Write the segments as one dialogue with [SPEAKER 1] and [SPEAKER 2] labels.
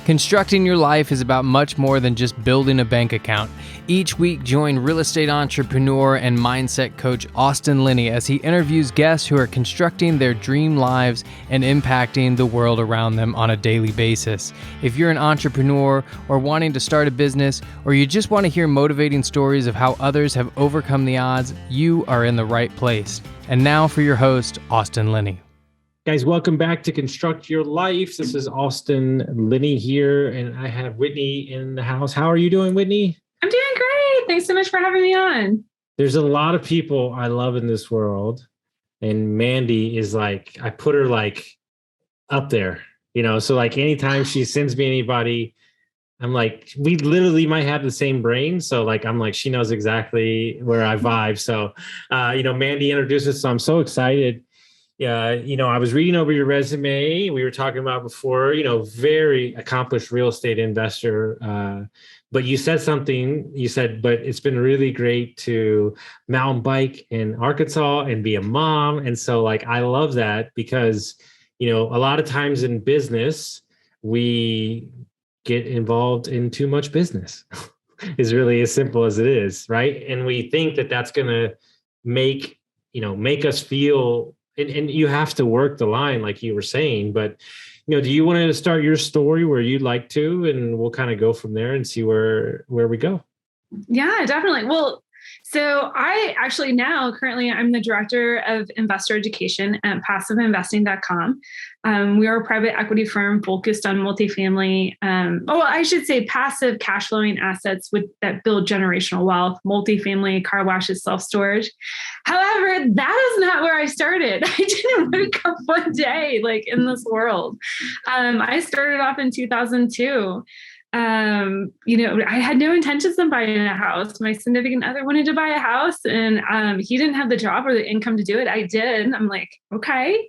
[SPEAKER 1] Constructing your life is about much more than just building a bank account. Each week, join real estate entrepreneur and mindset coach Austin Linney as he interviews guests who are constructing their dream lives and impacting the world around them on a daily basis. If you're an entrepreneur or wanting to start a business, or you just want to hear motivating stories of how others have overcome the odds, you are in the right place. And now for your host, Austin Linney.
[SPEAKER 2] Guys, welcome back to Construct Your Life. This is Austin Linney here, and I have Whitney in the house. How are you doing, Whitney?
[SPEAKER 3] I'm doing great. Thanks so much for having me on.
[SPEAKER 2] There's a lot of people I love in this world, and Mandy is like, I put her like up there, so like anytime she sends me anybody, I'm like, we literally might have the same brain. So like, I'm like, she knows exactly where I vibe. So, Mandy introduced us, so I'm so excited. Yeah, I was reading over your resume. We were talking about before, very accomplished real estate investor. But you said something, but it's been really great to mountain bike in Arkansas and be a mom. And so like, I love that because, a lot of times in business, we get involved in too much business. Is really as simple as it is, right? And we think that that's going to make us feel. And you have to work the line like you were saying, but, do you want to start your story where you'd like to, and we'll kind of go from there and see where we go?
[SPEAKER 3] Yeah, definitely. Well, so I actually currently I'm the director of investor education at passiveinvesting.com. We are a private equity firm focused on multifamily, I should say passive cash flowing assets that build generational wealth, multifamily, car washes, self-storage. However, that is not where I started. I didn't wake up one day like in this world. I started off in 2002. I had no intentions of buying a house. My significant other wanted to buy a house, and he didn't have the job or the income to do it. I did. I'm like, okay,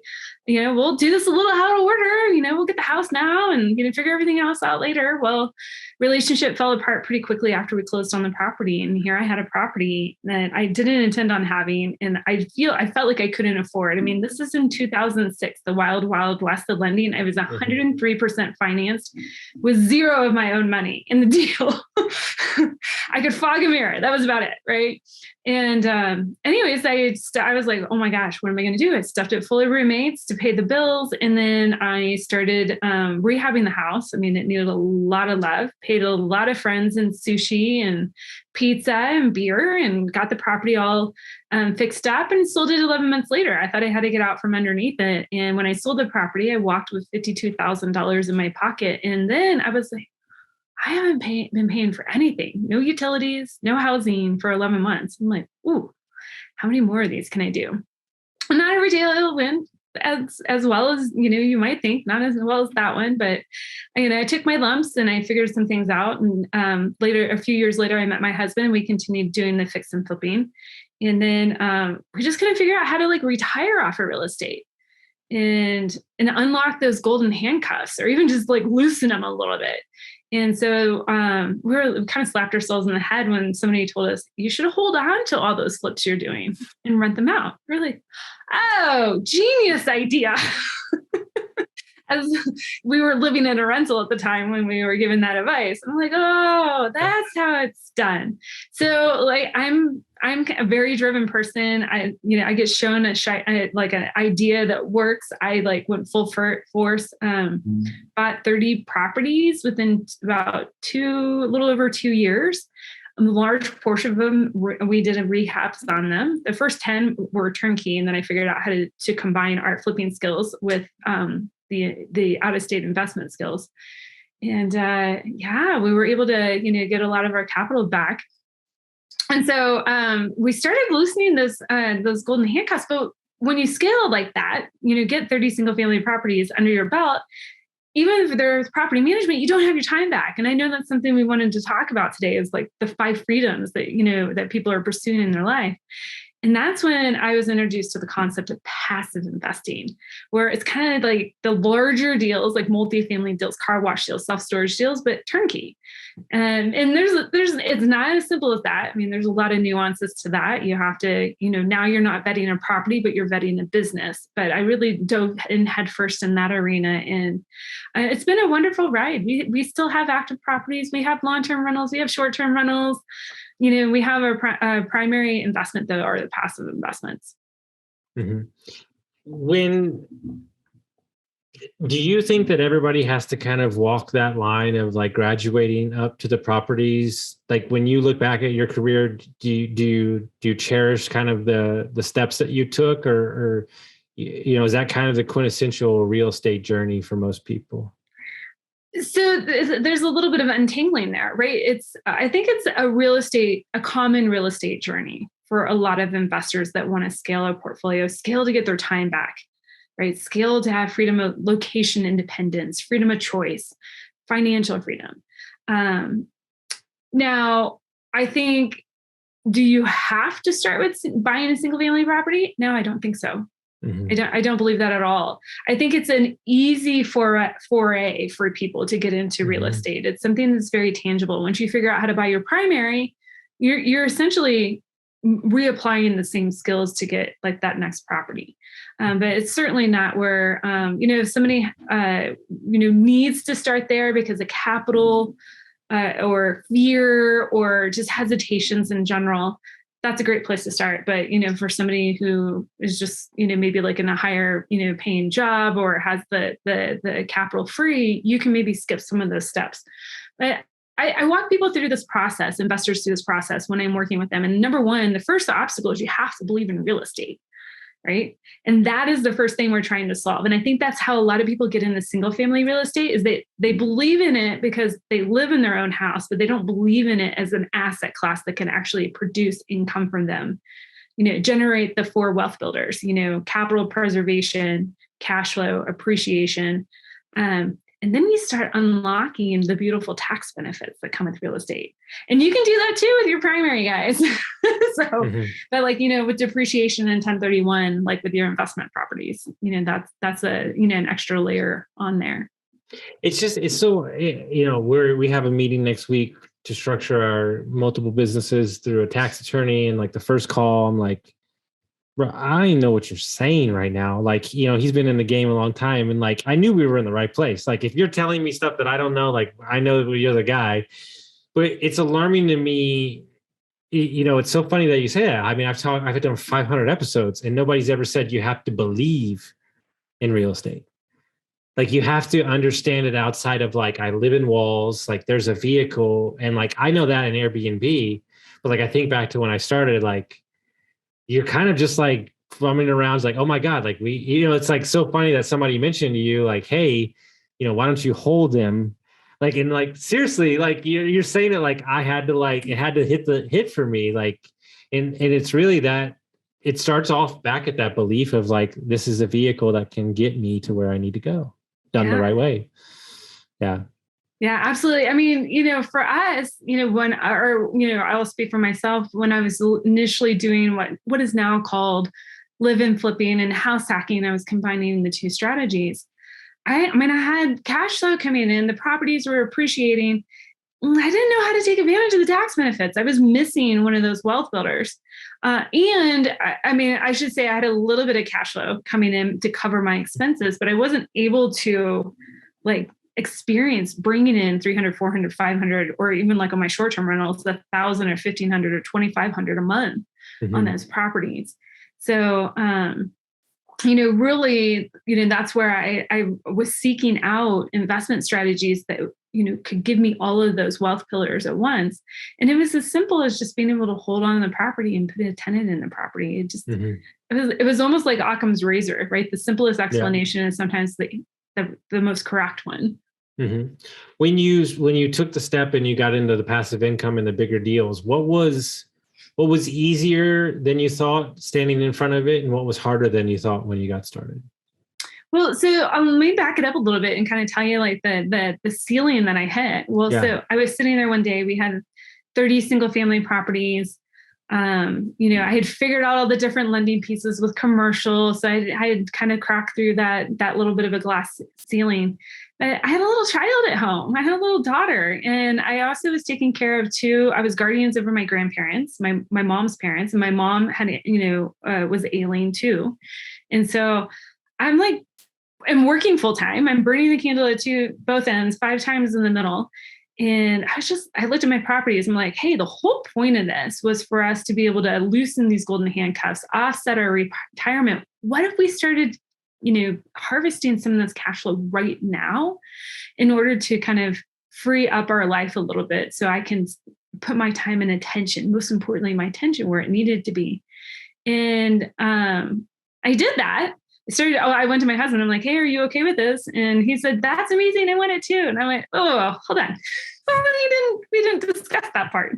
[SPEAKER 3] we'll do this a little out of order. We'll get the house now and figure everything else out later. Well, relationship fell apart pretty quickly after we closed on the property. And here I had a property that I didn't intend on having. And I felt like I couldn't afford. I mean, this is in 2006, the wild, wild west of lending. I was 103% financed with zero of my own money in the deal. I could fog a mirror. That was about it. Right. And anyways, I was like, oh my gosh, what am I going to do? I stuffed it full of roommates to pay the bills. And then I started rehabbing the house. I mean, it needed a lot of love, paid a lot of friends and sushi and pizza and beer, and got the property all fixed up and sold it 11 months later. I thought I had to get out from underneath it. And when I sold the property, I walked with $52,000 in my pocket. And then I was like, I haven't been paying for anything, no utilities, no housing for 11 months. I'm like, ooh, how many more of these can I do? And not every day I'll win as well as, you might think, not as well as that one, but, I took my lumps and I figured some things out. And a few years later, I met my husband and we continued doing the fix and flipping. And then we just couldn't figure out how to retire off of real estate and unlock those golden handcuffs, or even just loosen them a little bit. And so we kind of slapped ourselves in the head when somebody told us, you should hold on to all those flips you're doing and rent them out. We're like, oh, genius idea. As we were living in a rental at the time when we were given that advice. I'm like, oh, that's how it's done. So I'm a very driven person. I get shown an idea that works. I went full force, bought 30 properties within about a little over 2 years. A large portion of them, we did rehabs on them. The first 10 were turnkey. And then I figured out how to combine art flipping skills with, the out-of-state investment skills. And we were able to, get a lot of our capital back. And so we started loosening those golden handcuffs. But when you scale like that, get 30 single family properties under your belt, even if there's property management, you don't have your time back. And I know that's something we wanted to talk about today, is the 5 freedoms that, that people are pursuing in their life. And that's when I was introduced to the concept of passive investing, where it's kind of like the larger deals, like multifamily deals, car wash deals, self-storage deals, but turnkey. And it's not as simple as that. I mean, there's a lot of nuances to that. You have to, now you're not vetting a property, but you're vetting a business. But I really dove in headfirst in that arena. And it's been a wonderful ride. We still have active properties. We have long-term rentals. We have short-term rentals. We have our primary investment, though, are the passive investments.
[SPEAKER 2] Mm-hmm. Do you think that everybody has to kind of walk that line of like graduating up to the properties? Like when you look back at your career, do you cherish kind of the steps that you took, or is that kind of the quintessential real estate journey for most people?
[SPEAKER 3] So there's a little bit of untangling there, right? I think it's a common real estate journey for a lot of investors that want to scale a portfolio, scale to get their time back, right? Scale to have freedom of location independence, freedom of choice, financial freedom. Now, I think, do you have to start with buying a single family property? No, I don't think so. Mm-hmm. I don't believe that at all. I think it's an easy foray for people to get into real estate. It's something that's very tangible. Once you figure out how to buy your primary, you're essentially reapplying the same skills to get like that next property. But it's certainly not where, if somebody, needs to start there because of capital or fear or just hesitations in general, that's a great place to start. But, for somebody who is just, maybe like in a higher, paying job or has the capital free, you can maybe skip some of those steps. But I walk people through this process, investors through this process when I'm working with them. And number one, the first obstacle is you have to believe in real estate, right? And that is the first thing we're trying to solve. And I think that's how a lot of people get into single family real estate is they believe in it because they live in their own house, but they don't believe in it as an asset class that can actually produce income from them, generate the four wealth builders, capital preservation, cash flow, appreciation. And then you start unlocking the beautiful tax benefits that come with real estate. And you can do that too with your primary, guys. But with depreciation and 1031, like with your investment properties, that's an extra layer on there.
[SPEAKER 2] It's so, we have a meeting next week to structure our multiple businesses through a tax attorney. And like the first call, I'm like, bro, I don't even know what you're saying right now. Like, he's been in the game a long time. And like, I knew we were in the right place. Like, if you're telling me stuff that I don't know, like I know you're the guy, but it's alarming to me. It's so funny that you say that. I mean, I've done 500 episodes and nobody's ever said you have to believe in real estate. Like you have to understand it outside of like, I live in walls, like there's a vehicle. And like, I know that in Airbnb, but like, I think back to when I started, like, you're kind of just like fumbling around. It's like, oh my God, like it's like so funny that somebody mentioned to you, like, hey, why don't you hold them? Like, and like, seriously, like you're saying it like I had to like, it had to hit for me. Like, and it's really that it starts off back at that belief of like, this is a vehicle that can get me to where I need to go done the right way. Yeah.
[SPEAKER 3] Yeah, absolutely. I mean, for us, I'll speak for myself. When I was initially doing what is now called live-in flipping and house hacking, I was combining the two strategies. I had cash flow coming in, the properties were appreciating. I didn't know how to take advantage of the tax benefits. I was missing one of those wealth builders. And I should say I had a little bit of cash flow coming in to cover my expenses, but I wasn't able to experience bringing in 300, 400, 500, or even like on my short-term rentals, 1,000 or 1,500 or 2,500 a month on those properties. So, really, that's where I was seeking out investment strategies that, could give me all of those wealth pillars at once. And it was as simple as just being able to hold on to the property and put a tenant in the property. It just, it was almost like Occam's razor, right? The simplest explanation is sometimes the most correct one.
[SPEAKER 2] Mm-hmm. When you took the step and you got into the passive income and the bigger deals, what was easier than you thought standing in front of it, and what was harder than you thought when you got started?
[SPEAKER 3] Well, so let me back it up a little bit and kind of tell you like the ceiling that I hit. Well, So I was sitting there one day, we had 30 single family properties. I had figured out all the different lending pieces with commercial. So I had kind of cracked through that little bit of a glass ceiling. But I had a little child at home. I had a little daughter. And I also was taking care of I was guardians over my grandparents, my mom's parents. And my mom had, was ailing too. And so I'm working full time. I'm burning the candle at both ends, 5 times in the middle. And I looked at my properties. I'm like, hey, the whole point of this was for us to be able to loosen these golden handcuffs, offset our retirement. What if we started, harvesting some of this cash flow right now in order to kind of free up our life a little bit so I can put my time and attention, most importantly, my attention where it needed to be. And I did that. I went to my husband. I'm like, hey, are you okay with this? And he said, that's amazing. I want it too. And I went, oh, hold on. We didn't discuss that part.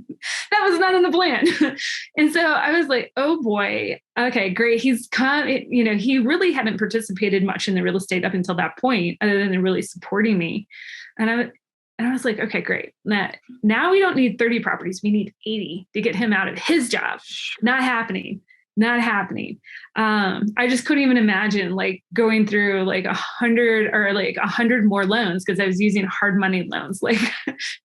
[SPEAKER 3] That was not in the plan. And so I was like, oh boy, okay, great. He's come, he really hadn't participated much in the real estate up until that point, other than really supporting me. And I was like, okay, great. Now we don't need 30 properties. We need 80 to get him out of his job. Not happening. I just couldn't even imagine going through 100 or 100 more loans, because I was using hard money loans,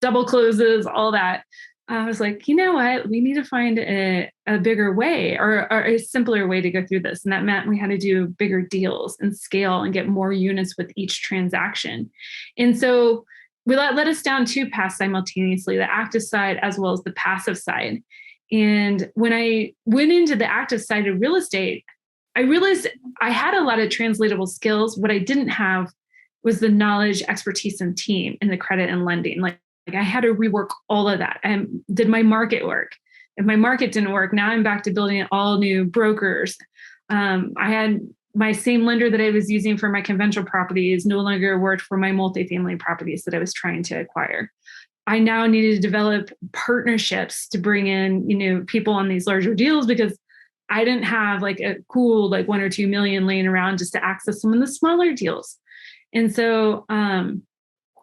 [SPEAKER 3] double closes, all that. I was like, you know what? We need to find a bigger way or a simpler way to go through this. And that meant we had to do bigger deals and scale and get more units with each transaction. And so we let us down 2 paths simultaneously, the active side as well as the passive side. And when I went into the active side of real estate, I realized I had a lot of translatable skills. What I didn't have was the knowledge, expertise, and team in the credit and lending. I had to rework all of that. I did my market work. If my market didn't work, now I'm back to building all new brokers. I had my same lender that I was using for my conventional properties no longer worked for my multifamily properties that I was trying to acquire. I now needed to develop partnerships to bring in, people on these larger deals, because I didn't have a cool 1 or 2 million laying around just to access some of the smaller deals. And so,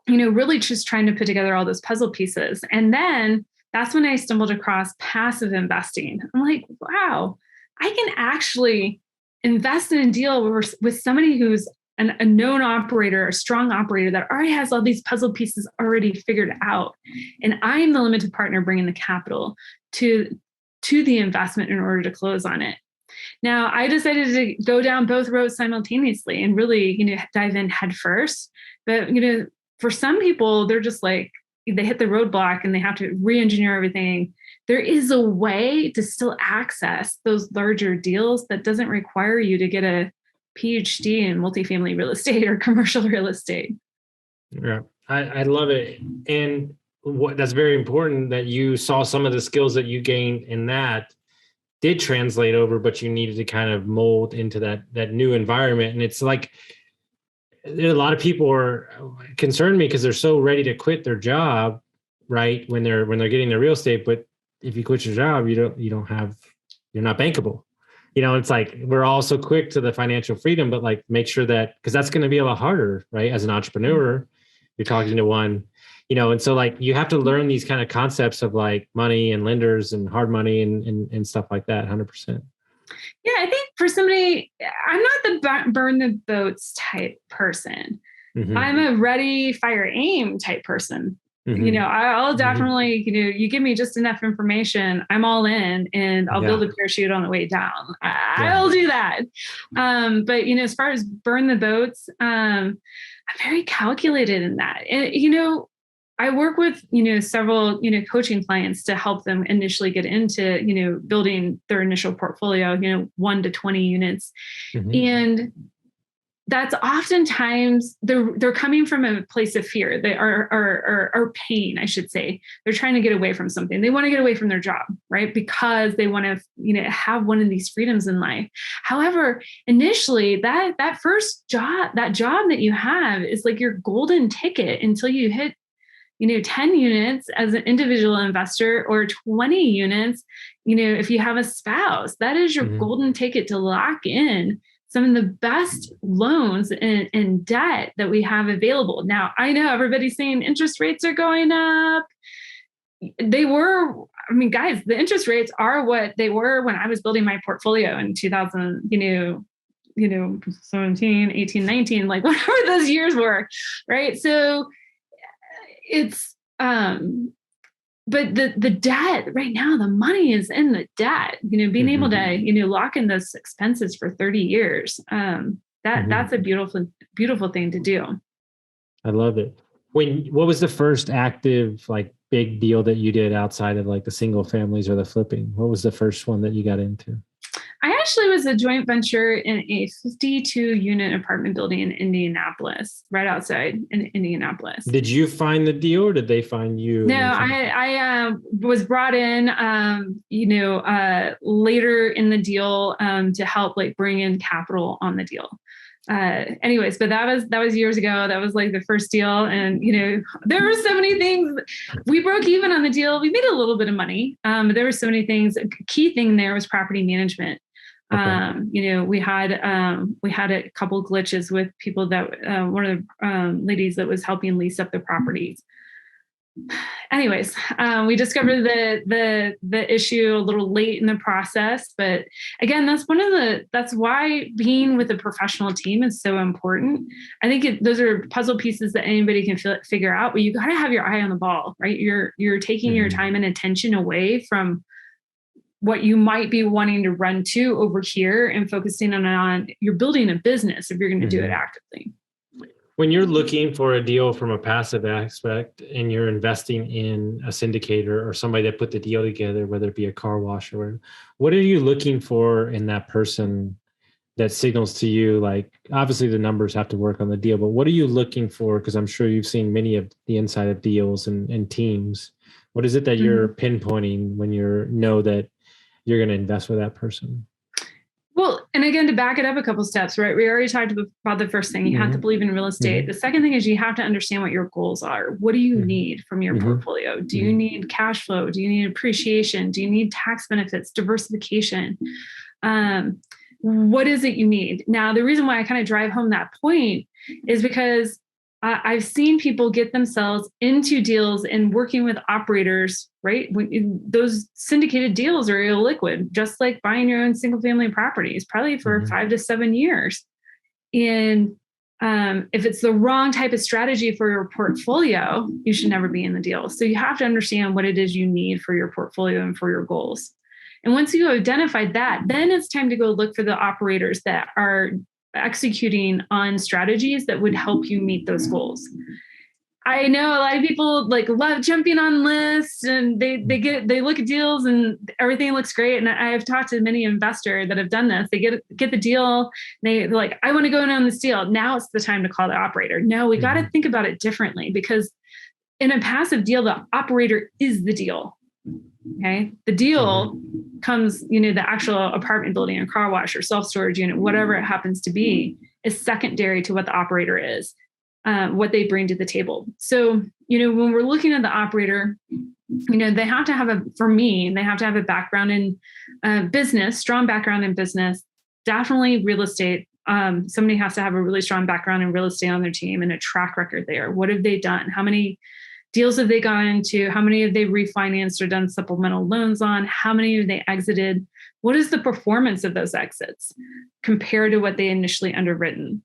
[SPEAKER 3] really just trying to put together all those puzzle pieces. And then that's when I stumbled across passive investing. I'm like, wow, I can actually invest in a deal with somebody who's a known operator, a strong operator that already has all these puzzle pieces already figured out. And I'm the limited partner bringing the capital to the investment in order to close on it. Now, I decided to go down both roads simultaneously and really, dive in head first. But, for some people, they're just they hit the roadblock and they have to re-engineer everything. There is a way to still access those larger deals that doesn't require you to get a PhD in multifamily real estate or commercial real estate.
[SPEAKER 2] Yeah, I love it. And that's very important that you saw some of the skills that you gained in that did translate over, but you needed to kind of mold into that new environment. And it's a lot of people are concerned me because they're so ready to quit their job, right? When they're getting their real estate. But if you quit your job, you're not bankable. It's we're all so quick to the financial freedom, but make sure that, because that's going to be a lot harder, right? As an entrepreneur, you're talking to one, and so you have to learn these kind of concepts of money and lenders and hard money and stuff like that. 100%.
[SPEAKER 3] Yeah. I think for somebody, I'm not the burn the boats type person. Mm-hmm. I'm a ready, fire, aim type person. Mm-hmm. I'll definitely, you give me just enough information, I'm all in, and I'll build a parachute on the way down. I'll do that. But, as far as burn the boats, I'm very calculated in that. And, I work with, several, coaching clients to help them initially get into, building their initial portfolio, 1 to 20 units. Mm-hmm. And that's oftentimes they're coming from a place of fear. They are pain, I should say. They're trying to get away from something. They want to get away from their job, right? Because they want to, have one of these freedoms in life. However, initially that first job, that you have is your golden ticket until you hit, 10 units as an individual investor or 20 units, if you have a spouse. That is your golden ticket to lock in some of the best loans and debt that we have available. Now, I know everybody's saying interest rates are going up. they were, I mean, guys, the interest rates are what they were when I was building my portfolio in 2000, 17, 18, 19, like whatever those years were. Right. So it's, but the debt right now, the money is in the debt, being able to, lock in those expenses for 30 years. That's a beautiful thing to do.
[SPEAKER 2] I love it. What was the first active, like big deal that you did outside of like the single families or the flipping? What was the first one that you got into?
[SPEAKER 3] I actually was a joint venture in a 52 unit apartment building in Indianapolis, right outside in Indianapolis.
[SPEAKER 2] Did you find the deal or did they find you?
[SPEAKER 3] No, I was brought in, later in the deal to help like bring in capital on the deal. Anyways, but that was years ago. That was like the first deal. And, there were so many things. We broke even on the deal. We made a little bit of money. But there were so many things. A key thing there was property management. Okay. We had a couple glitches with people that one of the ladies that was helping lease up the properties. Anyways, we discovered the issue a little late in the process, but again, that's why being with a professional team is so important. I think those are puzzle pieces that anybody can figure out, but you got to have your eye on the ball, right? You're taking your time and attention away from what you might be wanting to run to over here and focusing on you're building a business if you're going to do it actively.
[SPEAKER 2] When you're looking for a deal from a passive aspect and you're investing in a syndicator or somebody that put the deal together, whether it be a car wash or whatever, what are you looking for in that person that signals to you? Like, obviously the numbers have to work on the deal, but what are you looking for? Because I'm sure you've seen many of the inside of deals and teams. What is it that you're pinpointing when you know that you're going to invest with that person?
[SPEAKER 3] Well, and again, to back it up a couple steps, right? We already talked about the first thing. You have to believe in real estate. The second thing is you have to understand what your goals are. What do you need from your portfolio? Do you need cash flow? Do you need appreciation? Do you need tax benefits, diversification? What is it you need? Now, the reason why I kind of drive home that point is because I've seen people get themselves into deals and working with operators, right? Those syndicated deals are illiquid, just like buying your own single family properties, probably for 5 to 7 years. And if it's the wrong type of strategy for your portfolio, you should never be in the deal. So you have to understand what it is you need for your portfolio and for your goals. And once you identified that, then it's time to go look for the operators that are executing on strategies that would help you meet those goals. I know a lot of people like love jumping on lists and they look at deals and everything looks great. And I've talked to many investors that have done this. They get the deal. They're like, I want to go in on this deal. Now it's the time to call the operator. No, we got to think about it differently, because in a passive deal, the operator is the deal. Okay. The deal comes, the actual apartment building or car wash or self-storage unit, whatever it happens to be, is secondary to what the operator is, what they bring to the table. So, when we're looking at the operator, they have to have a background in business, strong background in business, definitely real estate. Somebody has to have a really strong background in real estate on their team and a track record there. What have they done? How many deals have they gone into? How many have they refinanced or done supplemental loans on? How many have they exited? What is the performance of those exits compared to what they initially underwritten?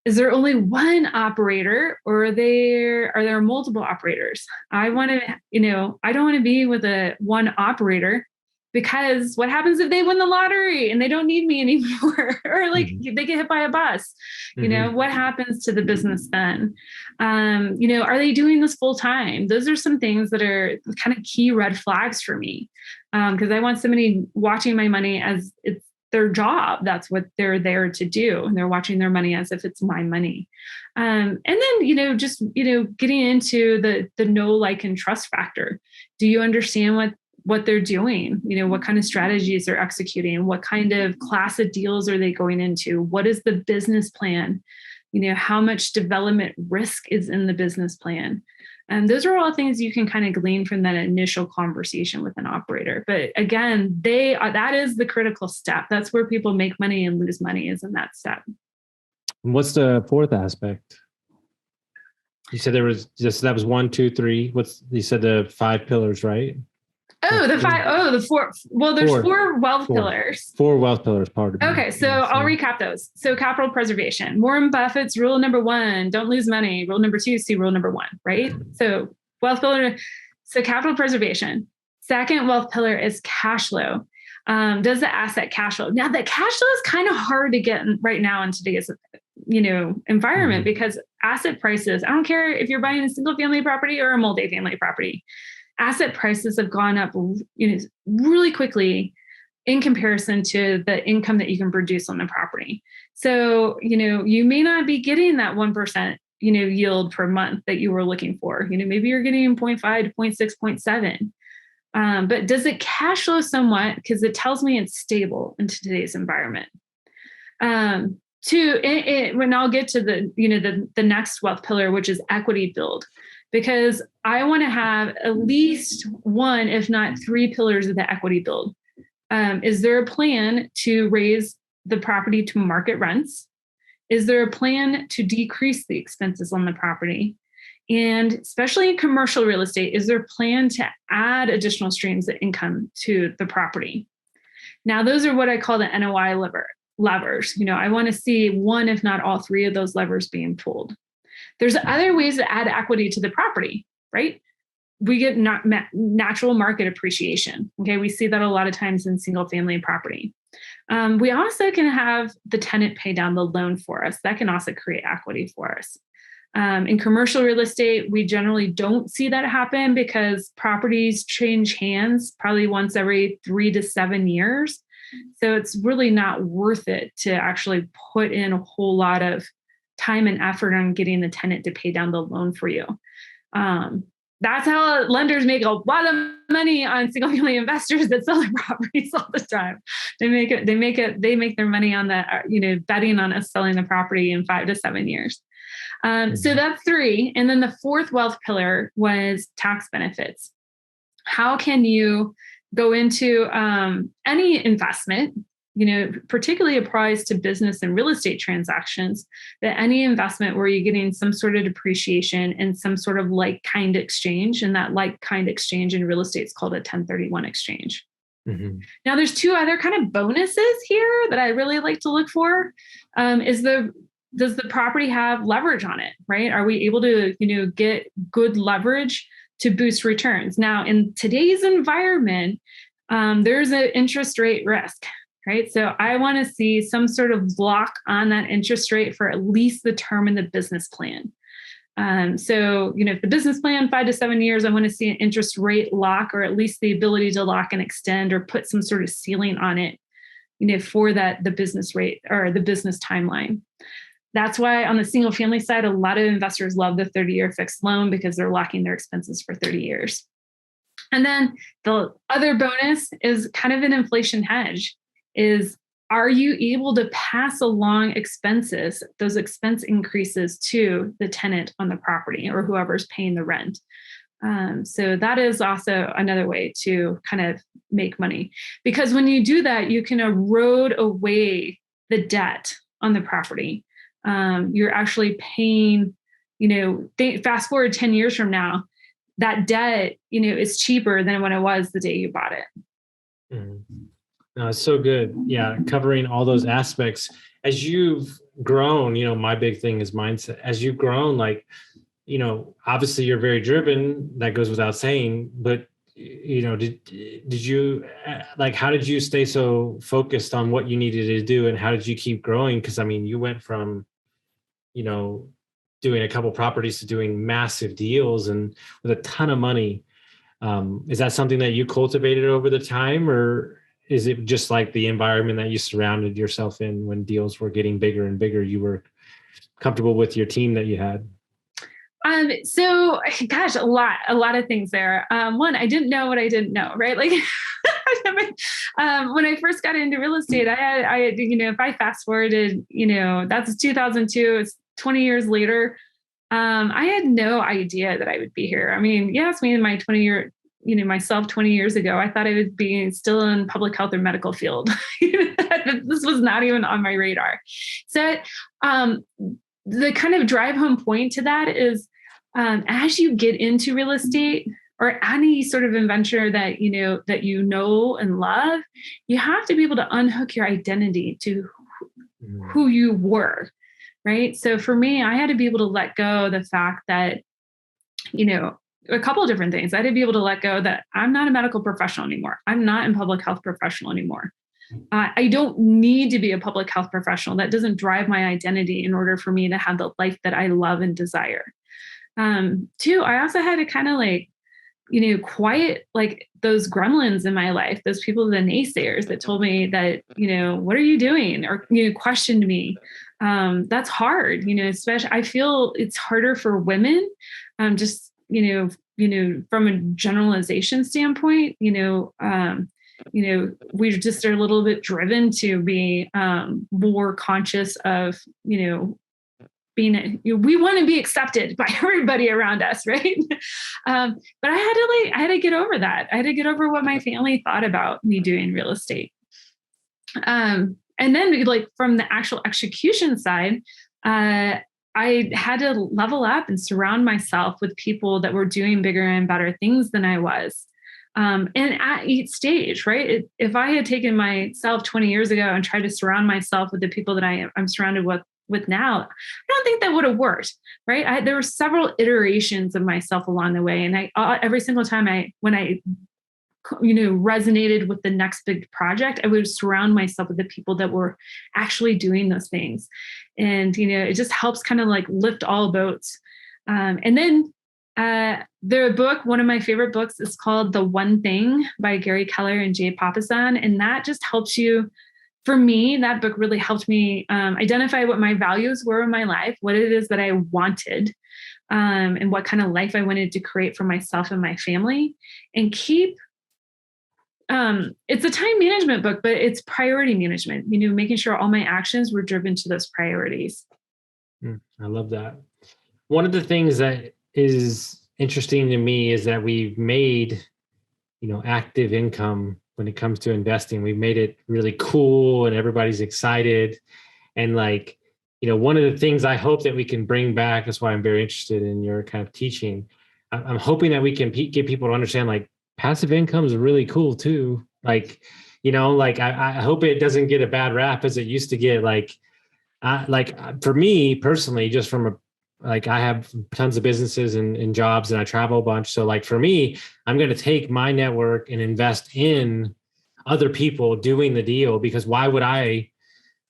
[SPEAKER 3] Is there only one operator, or are there multiple operators? I don't want to be with one operator, because what happens if they win the lottery and they don't need me anymore? Or like they get hit by a bus, what happens to the business then? Are they doing this full time? Those are some things that are kind of key red flags for me. Because I want somebody watching my money as it's their job. That's what they're there to do. And they're watching their money as if it's my money. And then, getting into the know, like, and trust factor. Do you understand what they're doing? What kind of strategies they're executing? What kind of class of deals are they going into? What is the business plan? How much development risk is in the business plan? And those are all things you can kind of glean from that initial conversation with an operator. But again, that is the critical step. That's where people make money and lose money, is in that step.
[SPEAKER 2] What's the fourth aspect? You said there was just, that was 1, 2, 3. You said the 5 pillars, right?
[SPEAKER 3] Oh, the 5. Oh, the 4. Well, there's 4 wealth pillars.
[SPEAKER 2] 4 wealth pillars, pardon me.
[SPEAKER 3] Okay, so I'll recap those. So capital preservation. Warren Buffett's rule number 1, don't lose money. Rule number 2, see rule number 1, right? So wealth pillar, so capital preservation. Second wealth pillar is cash flow. Does the asset cash flow? Now, the cash flow is kind of hard to get right now in today's, environment, because asset prices, I don't care if you're buying a single family property or a multifamily property, asset prices have gone up, really quickly in comparison to the income that you can produce on the property. So, you may not be getting that 1%, yield per month that you were looking for. Maybe you're getting 0.5 to 0.6, 0.7. But does it cash flow somewhat? Because it tells me it's stable in today's environment. When I'll get to the next wealth pillar, which is equity build, because I want to have at least 1, if not 3 pillars of the equity build. Is there a plan to raise the property to market rents? Is there a plan to decrease the expenses on the property? And especially in commercial real estate, is there a plan to add additional streams of income to the property? Now, those are what I call the NOI levers. I want to see 1, if not all 3 of those levers being pulled. There's other ways to add equity to the property, right? We get natural market appreciation. Okay, we see that a lot of times in single family property. We also can have the tenant pay down the loan for us. That can also create equity for us. In commercial real estate, we generally don't see that happen because properties change hands probably once every 3 to 7 years. So it's really not worth it to actually put in a whole lot of time and effort on getting the tenant to pay down the loan for you. That's how lenders make a lot of money on single family investors that sell their properties all the time. They make their money on that, betting on us selling the property in 5 to 7 years. So that's 3. And then the 4th wealth pillar was tax benefits. How can you go into any investment, particularly applies to business and real estate transactions, that any investment where you're getting some sort of depreciation and some sort of like-kind exchange, and that like-kind exchange in real estate is called a 1031 exchange. Mm-hmm. Now, there's 2 other kind of bonuses here that I really like to look for. Does the property have leverage on it, right? Are we able to, get good leverage to boost returns? Now, in today's environment, there's an interest rate risk, right? So I want to see some sort of lock on that interest rate for at least the term in the business plan. So, if the business plan 5 to 7 years, I want to see an interest rate lock, or at least the ability to lock and extend, or put some sort of ceiling on it, for the business rate or the business timeline. That's why on the single family side, a lot of investors love the 30-year fixed loan, because they're locking their expenses for 30 years. And then the other bonus is kind of an inflation hedge. Are you able to pass along expenses, those expense increases, to the tenant on the property or whoever's paying the rent? So that is also another way to kind of make money, because when you do that, you can erode away the debt on the property. You're actually paying, fast forward 10 years from now, that debt, is cheaper than when it was the day you bought it.
[SPEAKER 2] Mm-hmm. No, it's so good. Yeah. Covering all those aspects as you've grown, my big thing is mindset. As you've grown, obviously you're very driven, that goes without saying, but did you, how did you stay so focused on what you needed to do, and how did you keep growing? Cause you went from, doing a couple properties to doing massive deals and with a ton of money. Is that something that you cultivated over the time, or is it just like the environment that you surrounded yourself in when deals were getting bigger and bigger, you were comfortable with your team that you had?
[SPEAKER 3] So gosh, a lot of things there. One, I didn't know what I didn't know, right? When I first got into real estate, I had, if I fast forwarded, that's 2002, it's 20 years later. I had no idea that I would be here. You asked me in my 20 years ago, I thought I would be still in public health or medical field. This was not even on my radar. So, the kind of drive home point to that is as you get into real estate or any sort of adventure that you know and love, you have to be able to unhook your identity to who you were, right? So for me, I had to be able to let go the fact that, a couple of different things. I had to be able to let go that I'm not a medical professional anymore. I'm not a public health professional anymore. I don't need to be a public health professional. That doesn't drive my identity in order for me to have the life that I love and desire. Two, I also had to kind of quiet like those gremlins in my life, those people, the naysayers that told me that, what are you doing? Or, questioned me. That's hard, especially I feel it's harder for women. Just, from a generalization standpoint, we just are a little bit driven to be more conscious of, we want to be accepted by everybody around us, right? But I had to get over that. I had to get over what my family thought about me doing real estate. And then, from the actual execution side, I had to level up and surround myself with people that were doing bigger and better things than I was. And at each stage, right? If I had taken myself 20 years ago and tried to surround myself with the people that I'm surrounded with now, I don't think that would have worked, right? There were several iterations of myself along the way. And every single time when I resonated with the next big project, I would surround myself with the people that were actually doing those things. And, it just helps kind of lift all boats. And then the book, one of my favorite books, is called The One Thing by Gary Keller and Jay Papasan. And that just helps you. For me, that book really helped me identify what my values were in my life, what it is that I wanted, and what kind of life I wanted to create for myself and my family, and keep. It's a time management book, but it's priority management, making sure all my actions were driven to those priorities.
[SPEAKER 2] I love that. One of the things that is interesting to me is that we've made, active income when it comes to investing. We've made it really cool and everybody's excited. And one of the things I hope that we can bring back, that's why I'm very interested in your kind of teaching. I'm hoping that we can get people to understand passive income is really cool too. I hope it doesn't get a bad rap as it used to get. For me personally, just from I have tons of businesses and jobs and I travel a bunch. So for me, I'm going to take my network and invest in other people doing the deal, because why would I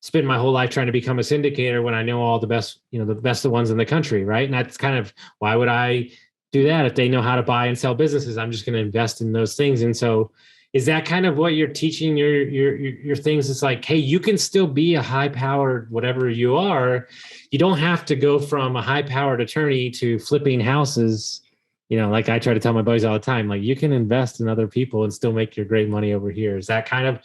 [SPEAKER 2] spend my whole life trying to become a syndicator when I know all the best, the best of ones in the country. Right. And that's kind of, why would I do that if they know how to buy and sell businesses? I'm just going to invest in those things. And so is that kind of what you're teaching your things? It's hey, you can still be a high powered, whatever you are. You don't have to go from a high powered attorney to flipping houses. I try to tell my buddies all the time, you can invest in other people and still make your great money over here. Is that kind of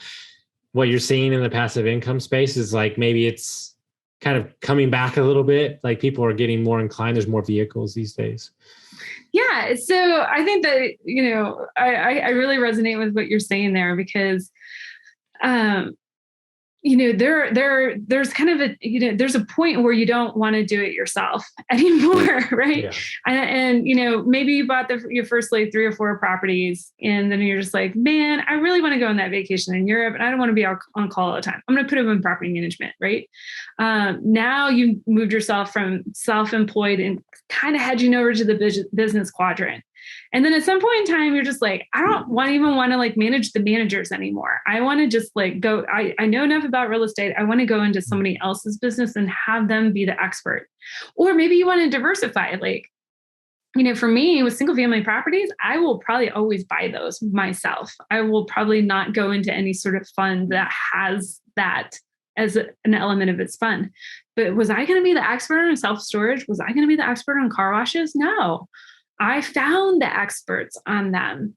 [SPEAKER 2] what you're seeing in the passive income space? Is maybe it's kind of coming back a little bit, people are getting more inclined. There's more vehicles these days.
[SPEAKER 3] Yeah. So I think that, I really resonate with what you're saying there, because, there's kind of there's a point where you don't want to do it yourself anymore. Right. Yeah. And maybe you bought your first 3 or 4 properties, and then you're just man, I really want to go on that vacation in Europe and I don't want to be on call all the time. I'm going to put them in property management. Right. Now you moved yourself from self-employed and kind of hedging over to the business quadrant. And then at some point in time, you're just I don't even want to manage the managers anymore. I want to just go, I know enough about real estate. I want to go into somebody else's business and have them be the expert. Or maybe you want to diversify. For me with single family properties, I will probably always buy those myself. I will probably not go into any sort of fund that has that as an element of its fund. But was I going to be the expert on self-storage? Was I going to be the expert on car washes? No. I found the experts on them,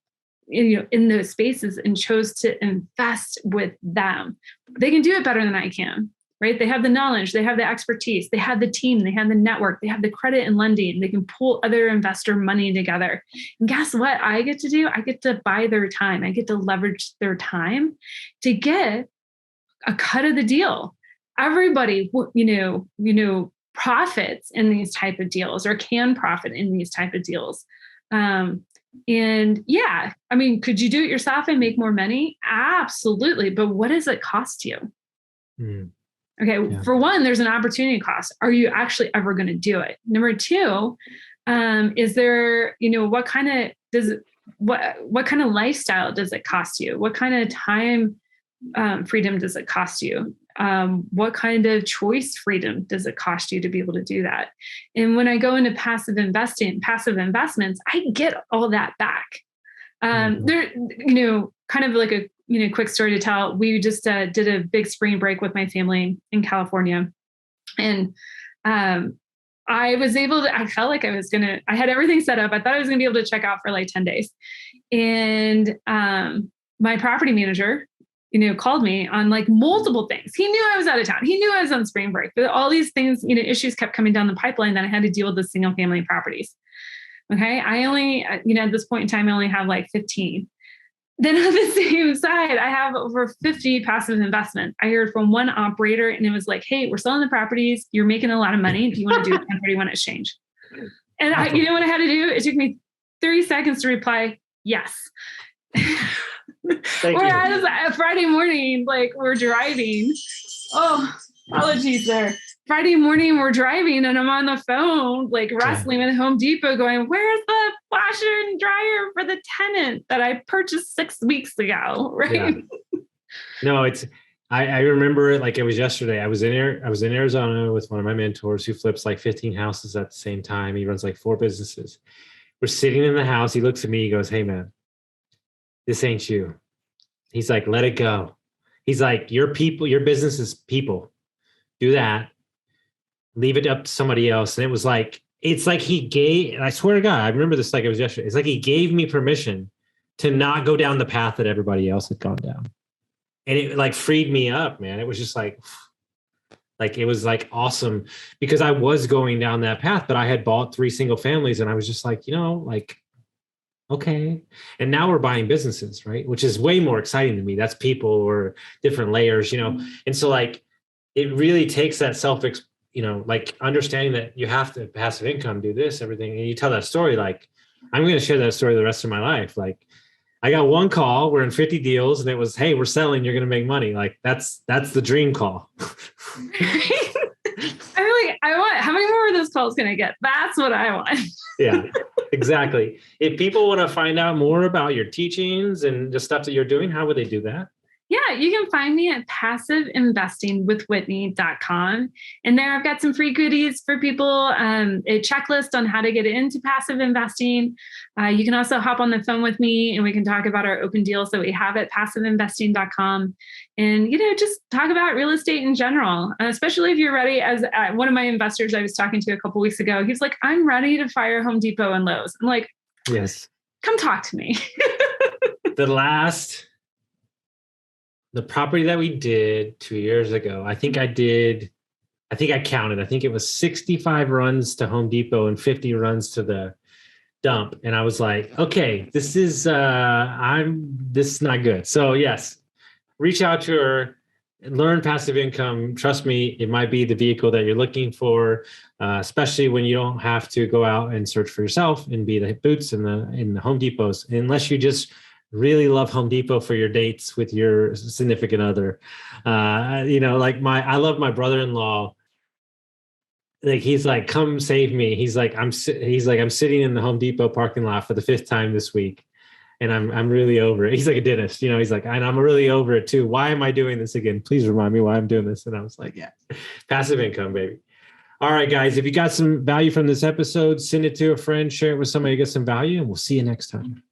[SPEAKER 3] in those spaces, and chose to invest with them. They can do it better than I can, right? They have the knowledge, they have the expertise, they have the team, they have the network, they have the credit and lending. They can pull other investor money together. And guess what I get to do? I get to buy their time. I get to leverage their time to get a cut of the deal. Everybody, profits in these type of deals or can profit in these type of deals. And yeah, I mean, could you do it yourself and make more money? Absolutely. But what does it cost you? Okay. Yeah. For one, there's an opportunity cost. Are you actually ever going to do it? Number two, is there, what kind of lifestyle does it cost you? What kind of time freedom does it cost you? What kind of choice freedom does it cost you to be able to do that? And when I go into passive investments, I get all that back. There, kind of like a, quick story to tell. We just did a big spring break with my family in California. And I felt like I had everything set up. I thought I was going to be able to check out for like 10 days. And my property manager, called me on like multiple things. He knew I was out of town. He knew I was on spring break, but all these things, issues kept coming down the pipeline that I had to deal with the single family properties. Okay. I only, at this point in time, I only have like 15. Then on the same side, I have over 50 passive investments. I heard from one operator and it was like, hey, we're selling the properties. You're making a lot of money. Do you want to do a 1031 exchange? And you know what I had to do? It took me 30 seconds to reply, yes. Whereas Friday morning, like we're driving. Oh, apologies there. Friday morning, we're driving and I'm on the phone, like wrestling with Home Depot going, where's the washer and dryer for the tenant that I purchased 6 weeks ago? Right.
[SPEAKER 2] Yeah. No, I remember it like it was yesterday. I was in Arizona with one of my mentors who flips like 15 houses at the same time. He runs like 4 businesses. We're sitting in the house. He looks at me, he goes, hey man, this ain't you. He's like, let it go. He's like, your business is people. Do that. Leave it up to somebody else. And it was like, it's like he gave, and I swear to God, I remember this like it was yesterday. It's like he gave me permission to not go down the path that everybody else had gone down. And it like freed me up, man. It was just like it was like awesome because I was going down that path, but I had bought 3 single families and I was just like, like, okay. And now we're buying businesses, right? Which is way more exciting to me. That's people or different layers, And so like, it really takes that like understanding that you have to passive income, do this, everything. And you tell that story, like, I'm going to share that story the rest of my life. Like I got one call, we're in 50 deals and it was, hey, we're selling, you're going to make money. Like that's the dream call.
[SPEAKER 3] How many more of those calls can I get? That's what I want.
[SPEAKER 2] Yeah, exactly. If people want to find out more about your teachings and the stuff that you're doing, how would they do that?
[SPEAKER 3] Yeah, you can find me at passiveinvestingwithwhitney.com. And there I've got some free goodies for people, a checklist on how to get into passive investing. You can also hop on the phone with me and we can talk about our open deals that we have at passiveinvesting.com. And, just talk about real estate in general, especially if you're ready. As one of my investors I was talking to a couple of weeks ago, he's like, I'm ready to fire Home Depot and Lowe's. I'm like,
[SPEAKER 2] yes,
[SPEAKER 3] come talk to me.
[SPEAKER 2] The property that we did 2 years ago, I think I counted. I think it was 65 runs to Home Depot and 50 runs to the dump. And I was like, okay, this is not good. So yes, reach out to her, learn passive income. Trust me, it might be the vehicle that you're looking for, especially when you don't have to go out and search for yourself and be the boots in the Home Depots, unless you just really love Home Depot for your dates with your significant other. I love my brother-in-law. Like, he's like, come save me. He's like, I'm sitting in the Home Depot parking lot for the 5th time this week. And I'm really over it. He's like a dentist, he's like, and I'm really over it too. Why am I doing this again? Please remind me why I'm doing this. And I was like, yeah, passive income, baby. All right, guys, if you got some value from this episode, send it to a friend, share it with somebody to get some value, and we'll see you next time.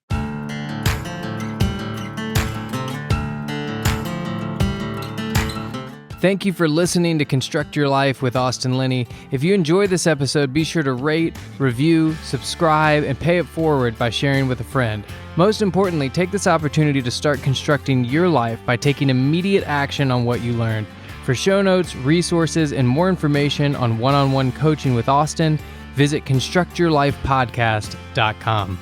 [SPEAKER 1] Thank you for listening to Construct Your Life with Austin Linney. If you enjoyed this episode, be sure to rate, review, subscribe, and pay it forward by sharing with a friend. Most importantly, take this opportunity to start constructing your life by taking immediate action on what you learned. For show notes, resources, and more information on one-on-one coaching with Austin, visit constructyourlifepodcast.com.